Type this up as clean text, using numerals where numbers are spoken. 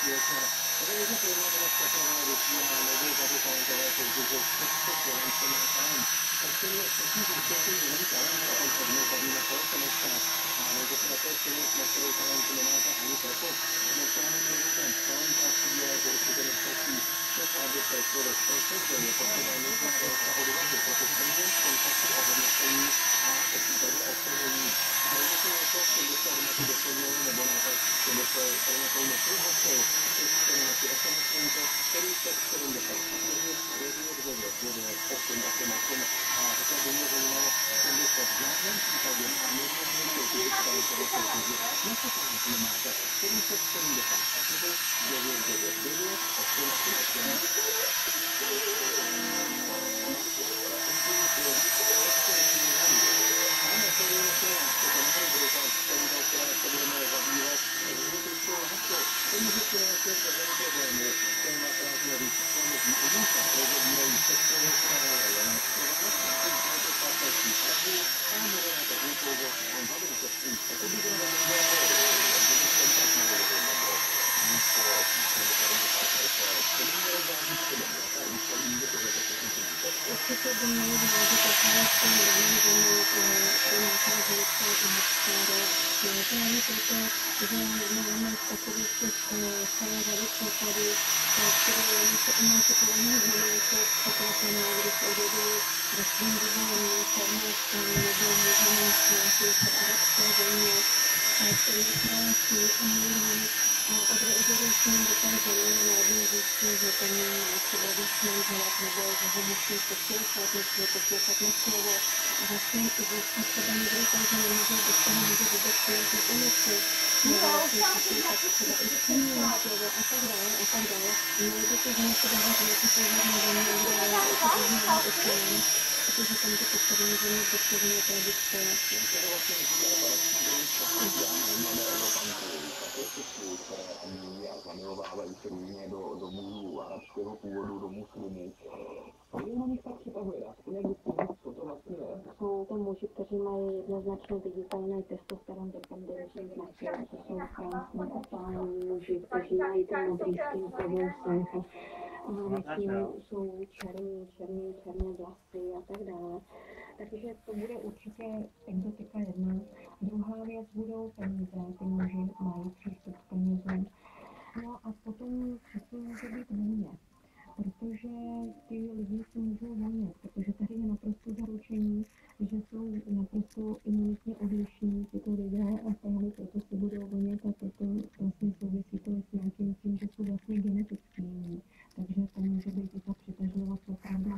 věc. Tady jedna projednávat takové vysílá nebo zavypánkové soutěže, co Slovensko má tam. Tak to je všechny výsledky jiný talent, a ten první tady na kolekcionista. A nebo se na to člověk, na kterou talent nemáte ani trochu. Nechceme mluvit ten talent a cíle určitě nestačí. To aby se člověk přesvědčil, je potřeba nutná velká odvahu, protože stejně kontakty a hodnocení a po případě odstranění. Nejde to jako, kdyby se hodnoty doplnily, nebo naopak, kdyby se hodnotou nepřihlasil, který na ty osamotníky, který teď 70 a to by mě zajímalo, že by se v žádném případě a nemohli fyzikální soutěži nespotávat nemáte 770 nebo 999 Určitě by mělo být takové s tím rozumím, že nějaká ženská atmosféra. Právě proto, že máme takových těch celé řady případů, které se emancipované ženy jsou překvapené, když odjedou ve svým vývojem Afghánistán nebo můžeme nějaké arabské země, které krásí a milují. A odjedou s ním do té země najednou zjistí, že ten má třeba víc manželek, nebo že ho musí poslouchat, musí poslouchat na slovo. A vlastně i zjistí třeba někdo tam, že nemůže bez toho může vůbec nějaké emoci, nebo musí poslouchat třeba i přímé slovo a tak dále a tak dále. Měli by to ženy se dávat nějaký pohled na země, kde je to významný oceán, protože tam to postavení země doslovně tradice. Zamilovávají se různě do mužů arabského původu, do muslimů. Co je na nich tak přitahuje? Co to vlastně je? Jsou to muži, kteří mají jednoznačně viditelný testosteron dependenční znaky. To jsou krásné opální muži, kteří mají ten modrý skin, pravou senku. A většinou jsou černé vlasy a tak dále. Takže to bude určitě exotika jedna. Druhá věc budou peníze. Ty muži mají přístup k penězům. No a potom třetí může být vůně, protože ty lidi si můžou vonět, protože tady je naprosto zaručení, že jsou naprosto imunitně odlišní tyto lidé a právě proto si budou vonět a proto vlastně souvisí to s nějakým tím, že jsou vlastně geneticky jiní. Takže to může být i ta přitažlivost opravdu